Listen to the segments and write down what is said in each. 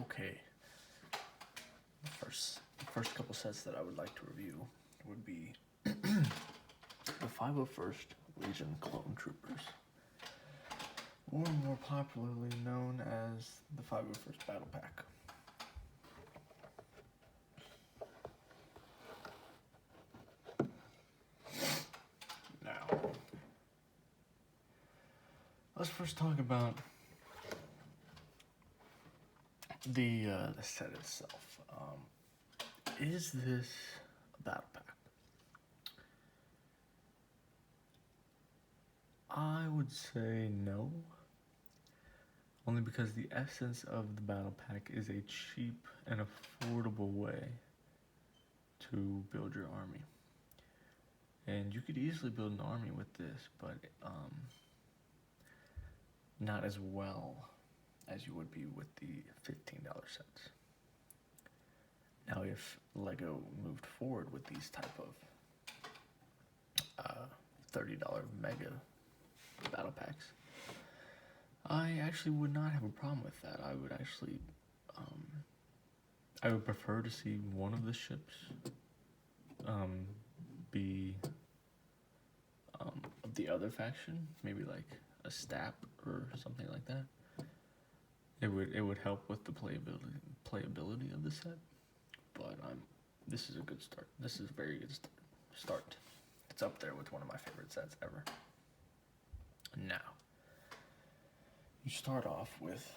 Okay, the first couple sets that I would like to review would be the 501st Legion Clone Troopers, or more popularly known as the 501st Battlepack. Now, let's first talk about the set itself. Is this a battle pack? I would say no. Only because the essence of the battle pack is a cheap and affordable way to build your army. And you could easily build an army with this, but not as well as you would be with the $15 sets. Now, if LEGO moved forward with these type of $30 mega battle packs, I actually would not have a problem with that. I would actually, I would prefer to see one of the ships be of the other faction, maybe like a STAP or something like that. It would help with the playability of the set. But this is a good start. This is a very good start. It's up there with one of my favorite sets ever. Now, you start off with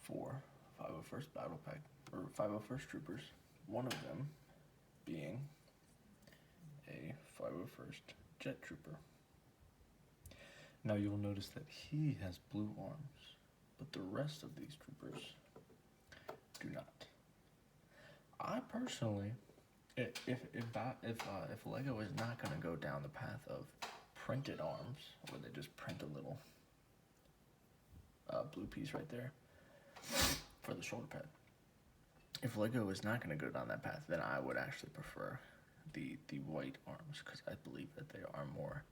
4 501st Battle Pack, or 501st Troopers, one of them being a 501st Jet Trooper. Now you'll notice that he has blue arms, but the rest of these troopers do not. I personally, if LEGO is not going to go down the path of printed arms, where they just print a little blue piece right there for the shoulder pad, if LEGO is not going to go down that path, then I would actually prefer the white arms, because I believe that they are more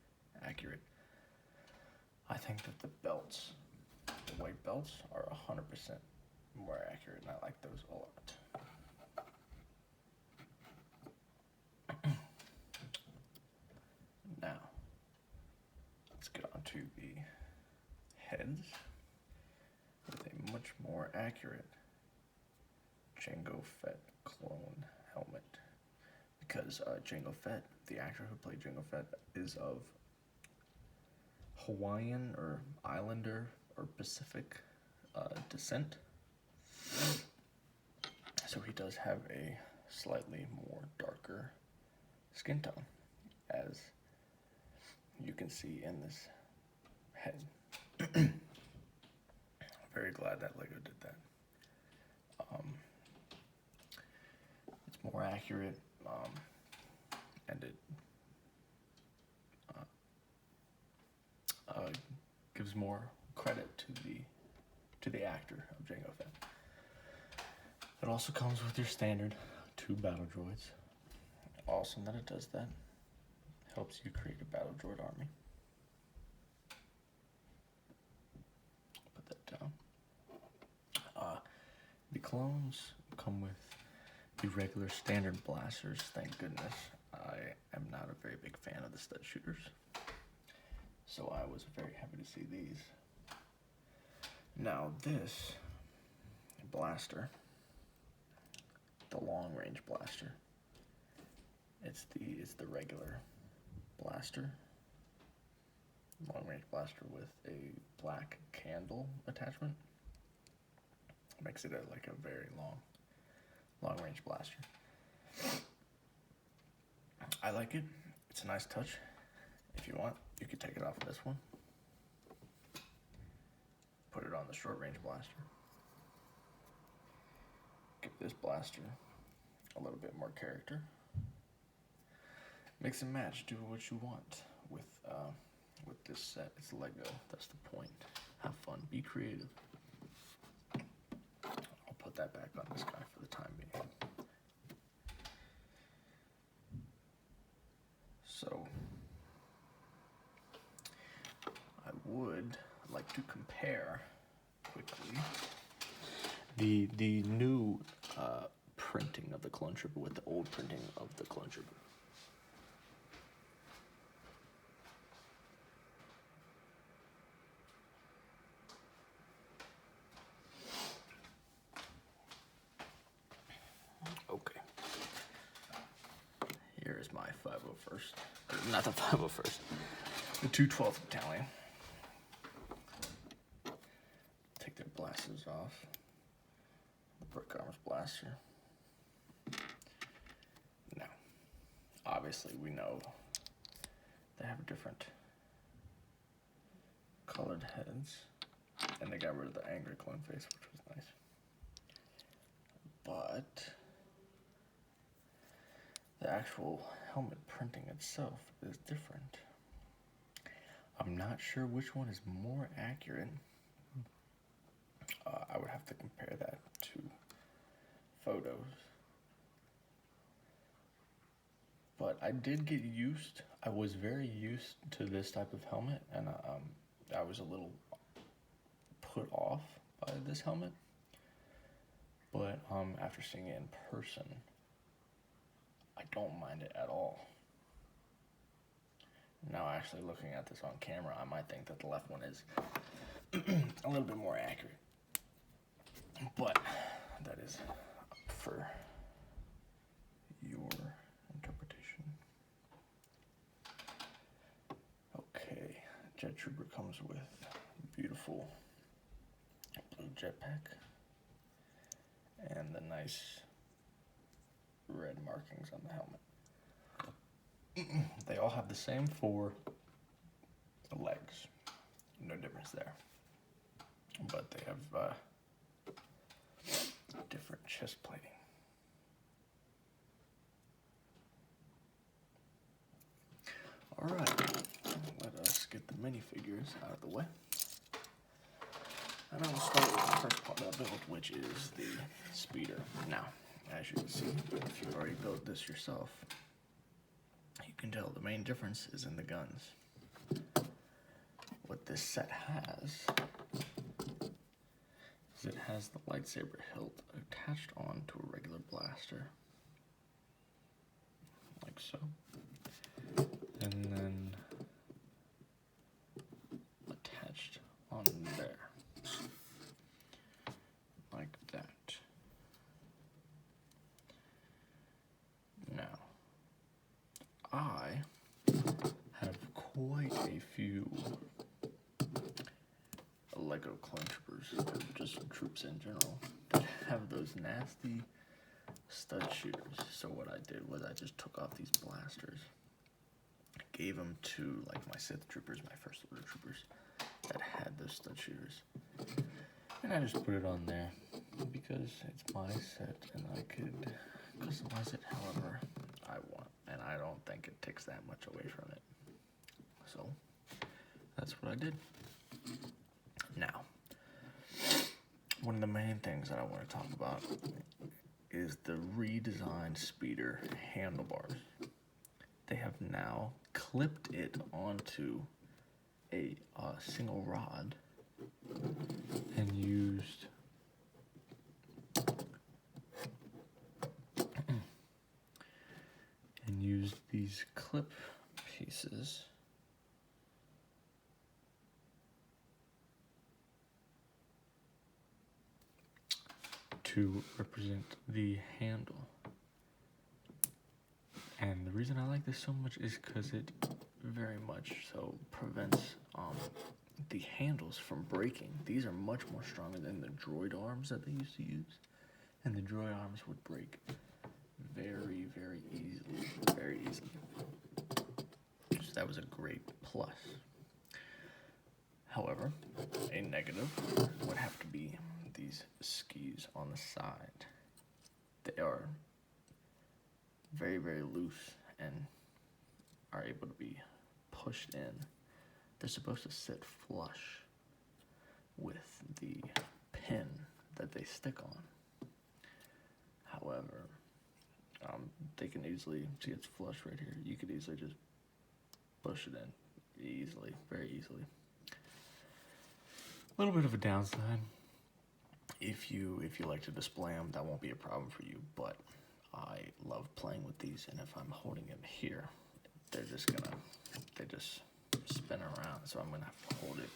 accurate. I think that the belts, the white belts, are 100% more accurate, and I like those a lot. Now, let's get on to the heads with a much more accurate Jango Fett clone helmet. Because Jango Fett, the actor who played Jango Fett, is of Hawaiian or Islander or Pacific descent. So he does have a slightly more darker skin tone, as you can see in this head. Very glad that LEGO did that. It's more accurate, and it gives more credit to the actor of Jango Fett. It also comes with your standard 2 battle droids. Awesome that it does that. Helps you create a battle droid army. Put that down. The clones come with the regular standard blasters, thank goodness. I am not a very big fan of the stud shooters, so I was very happy to see these. Now this blaster, the long range blaster, it's the regular blaster, long range blaster with a black candle attachment. Makes it like a very long range blaster. I like it. It's a nice touch. If you want, you could take it off of this one, put it on the short range blaster. Give this blaster a little bit more character. Mix and match. Do what you want with this set. It's LEGO. That's the point. Have fun. Be creative. I'll put that back on this guy for the time being. So, I would like to compare quickly the new printing of the Clone Trooper with the old printing of the Clone Trooper. Okay. Here is my 501st. Not the 501st. The 212th Battalion. Take their blasters off. Brick Arms blaster. Now, obviously we know they have different colored heads, and they got rid of the angry clone face, which was nice. But the actual helmet printing itself is different. I'm not sure which one is more accurate. I would have to compare that to photos. But I did get used, I was very used to this type of helmet, and I was a little put off by this helmet. But after seeing it in person, I don't mind it at all. Now actually looking at this on camera, I might think that the left one is a little bit more accurate. But that is up for your interpretation. Okay, Jet Trooper comes with beautiful blue jetpack and the nice red markings on the helmet. They all have the same for the legs. No difference there. But they have different chest plating. Alright, let us get the minifigures out of the way. And I will start with the first part of the build, which is the speeder. Now, as you can see, if you've already built this yourself, you can tell the main difference is in the guns. What this set has is it has the lightsaber hilt attached onto a regular blaster, like so, and then attached on there, like that. Now, I have quite a few Lego clone troopers, or just troops in general, that have those nasty stud shooters. So what I did was I just took off these blasters, gave them to like my Sith troopers, my First Order troopers that had those stud shooters, and I just put it on there because it's my set and I could customize it however I want, and I don't think it takes that much away from it. So that's what I did. Now, one of the main things that I want to talk about is the redesigned speeder handlebars. They have now clipped it onto a single rod and used these clip pieces to represent the handle. And the reason I like this so much is because it very much so prevents the handles from breaking. These are much more stronger than the droid arms that they used to use, and the droid arms would break very, very easily, So that was a great plus. However, a negative would have to be these skis on the side. They are very, very loose and are able to be pushed in. They're supposed to sit flush with the pin that they stick on. However, they can easily, see it's flush right here, you could easily just push it in easily, very easily. A little bit of a downside if you like to display them, that won't be a problem for you. But I love playing with these, and if I'm holding them here, they just spin around. So I'm gonna have to hold it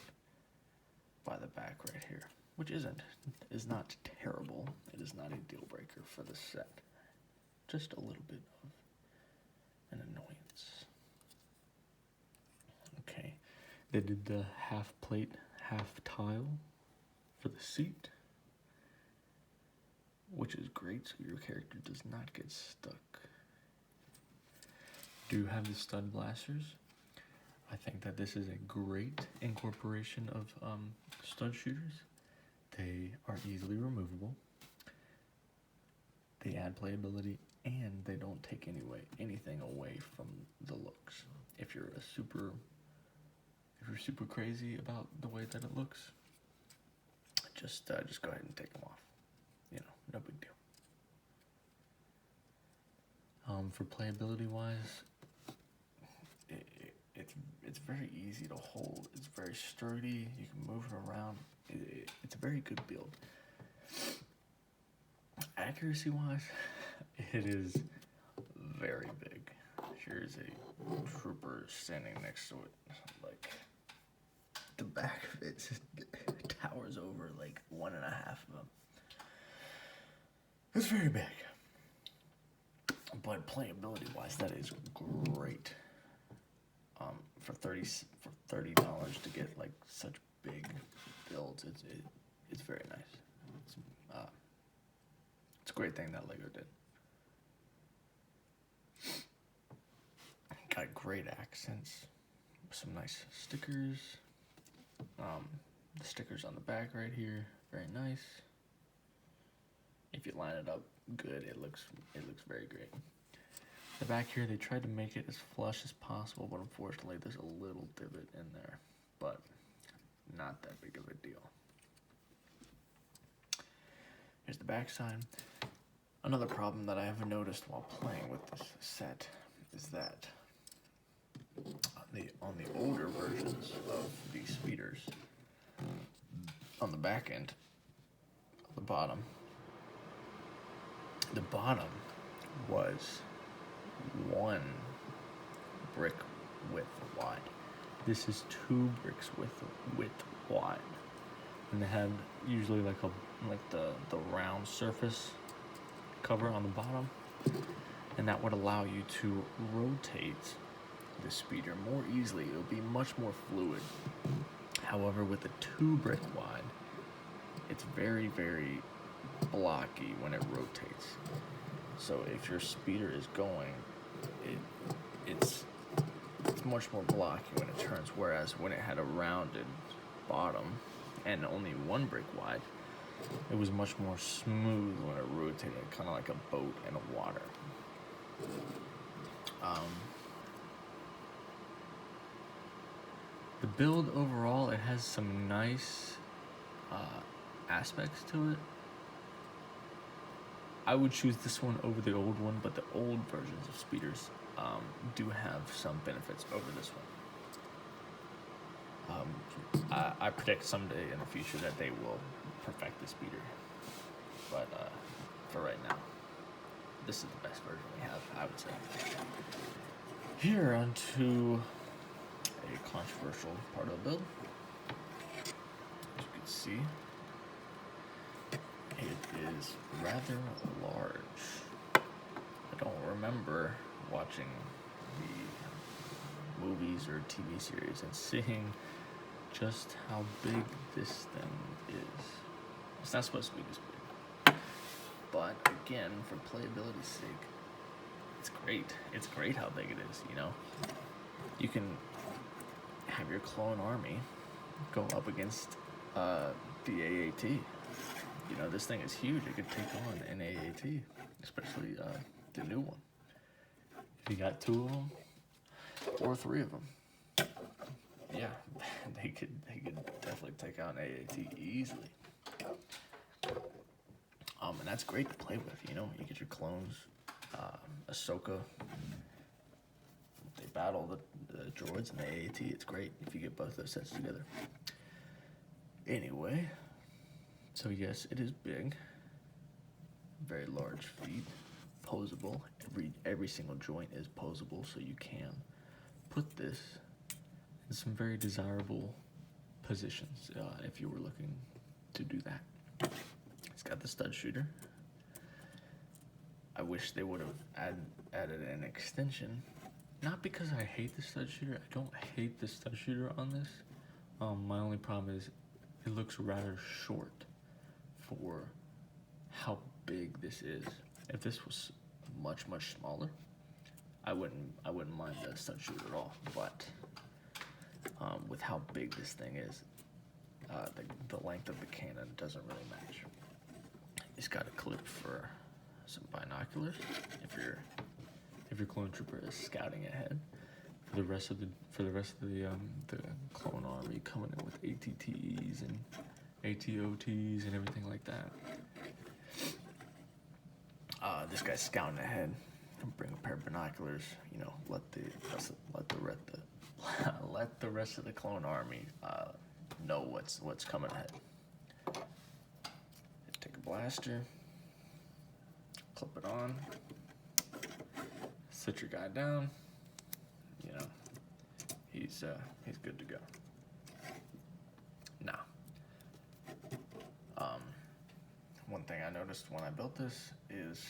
by the back right here, which is not terrible. It is not a deal breaker for the set. Just a little bit of an annoyance. Okay, they did the half plate, half tile for the seat, which is great, so your character does not get stuck. Do have the stud blasters. I think that this is a great incorporation of stud shooters. They are easily removable. They add playability, and they don't take anything away from the looks. If you're super crazy about the way that it looks, just go ahead and take them off. You know, no big deal. For playability wise, it's very easy to hold. It's very sturdy. You can move it around. It's a very good build. Accuracy wise, it is very big. Here's a trooper standing next to it. Like, the back of it towers over like 1.5 of them. It's very big. But playability wise, that is great. For $30 to get like such big builds, it's very nice. It's a great thing that Lego did. Got great accents, some nice stickers. The stickers on the back right here, very nice. If you line it up good, it looks very great. The back here, they tried to make it as flush as possible, but unfortunately there's a little divot in there, but not that big of a deal. Here's the back side. Another problem that I have noticed while playing with this set is that on the older versions of these speeders, on the back end, the bottom was 1 brick width wide. This is 2 bricks width wide, and they had usually like the round surface cover on the bottom, and that would allow you to rotate the speeder more easily. It would be much more fluid. However, with the 2 brick wide, it's very, very blocky when it rotates. So if your speeder is going, it's much more blocky when it turns, whereas when it had a rounded bottom and only 1 brick wide, it was much more smooth when it rotated, kind of like a boat in the water. The build overall, it has some nice aspects to it. I would choose this one over the old one, but the old versions of speeders do have some benefits over this one. I predict someday in the future that they will perfect the speeder, but for right now, this is the best version we have, I would say. Here onto a controversial part of the build. As you can see, it is rather large. I don't remember watching the movies or TV series and seeing just how big this thing is. It's not supposed to be this big, but again, for playability's sake, it's great. It's great how big it is, you know? You can have your clone army go up against the AAT. You know, this thing is huge. It could take on an AAT, especially the new one. If you got 2 of them or 3 of them, yeah, they could definitely take out an AAT easily. And that's great to play with. You know, you get your clones, Ahsoka. They battle the droids and the AAT. It's great if you get both those sets together. Anyway, So yes, it is big, very large feet, posable. Every single joint is posable, so you can put this in some very desirable positions if you were looking to do that. It's got the stud shooter. I wish they would have added an extension. Not because I hate the stud shooter. I don't hate the stud shooter on this. My only problem is it looks rather short for how big this is. If this was much smaller, I wouldn't mind the stud shooter at all. But with how big this thing is, the length of the cannon doesn't really match. It's got a clip for some binoculars if your clone trooper is scouting ahead. For the rest of the clone army coming in with ATTs and ATOTs and everything like that. This guy's scouting ahead. Bring a pair of binoculars. You know, let the rest of the clone army know what's coming ahead. Take a blaster, clip it on, sit your guy down. You know, he's good to go. Now, one thing I noticed when I built this is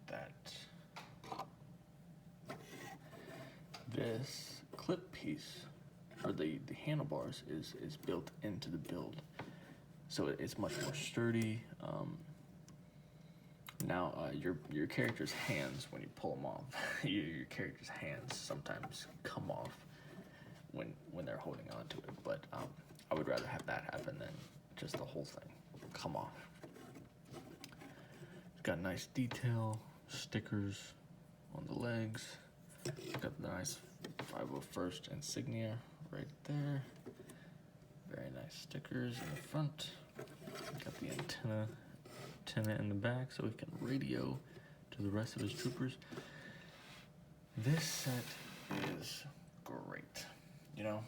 that this clip piece, or the handlebars, is built into the build, so it's much more sturdy. Now your character's hands, when you pull them off, your character's hands sometimes come off when they're holding on to it, but I would rather have that happen than just the whole thing come off. It's got nice detail, stickers on the legs. It's got the nice 501st insignia right there. Very nice stickers in the front. Got the antenna in the back so he can radio to the rest of his troopers. This set is great. You know,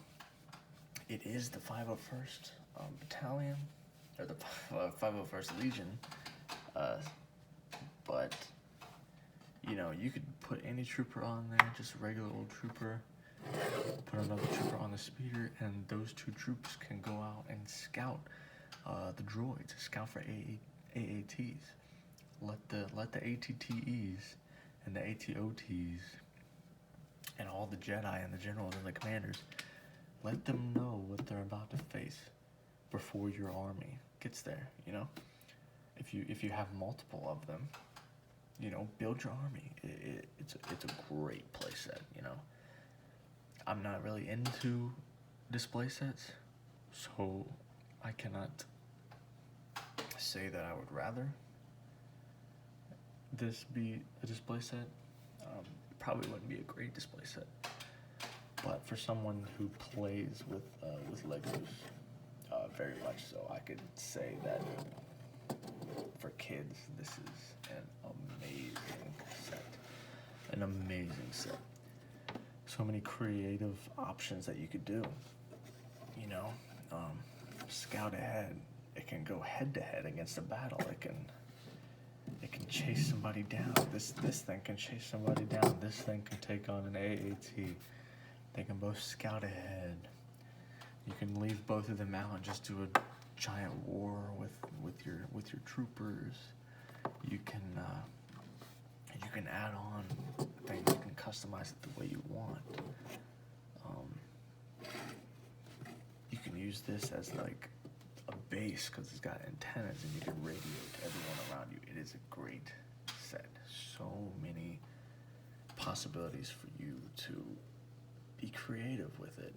it is the 501st Battalion, or the 501st Legion, but you know, you could put any trooper on there, just a regular old trooper, put another trooper on the speeder, and those two troops can go out and scout the droids, scout for AATs. Let the ATTEs and the ATOTs and all the Jedi and the generals and the commanders, let them know what they're about to face before your army gets there. You know, if you have multiple of them, you know, build your army. It's a great play set. You know, I'm not really into display sets, so I cannot say that I would rather this be a display set. Probably wouldn't be a great display set, but for someone who plays with Legos, very much so, I could say that for kids, this is an amazing set. So many creative options that you could do. You know, scout ahead. It can go head to head against a battle. It can chase somebody down. This thing can chase somebody down. This thing can take on an AAT. They can both scout ahead. You can leave both of them out and just do a giant war with your troopers. You can add on things. You can customize it the way you want. You can use this as like a base because it's got antennas and you can radio to everyone around you. It is a great set. So many possibilities for you to be creative with it.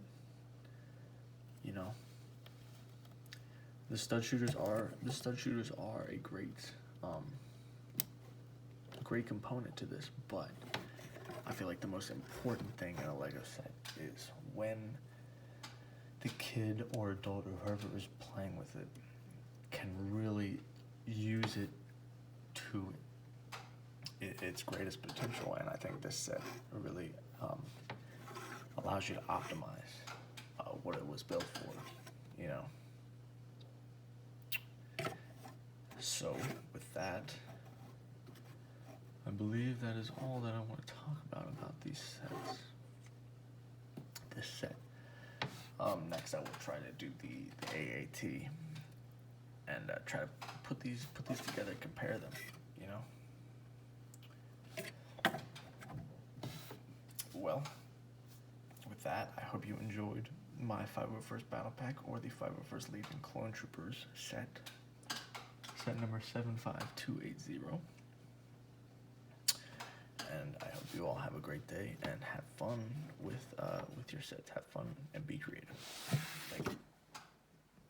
You know, the stud shooters are a great component to this, but I feel like the most important thing in a Lego set is when the kid or adult or whoever is playing with it can really use it to its greatest potential. And I think this set really allows you to optimize what it was built for. You know, So with that, I believe that is all that I want to talk about these sets. This set. Next, I will try to do the AAT and try to put these together, compare them. You know. Well, with that, I hope you enjoyed my 501st Battle Pack or the 501st Legion Clone Troopers set. Set number 75280. And I hope you all have a great day and have fun with your sets. Have fun and be creative. Thank you.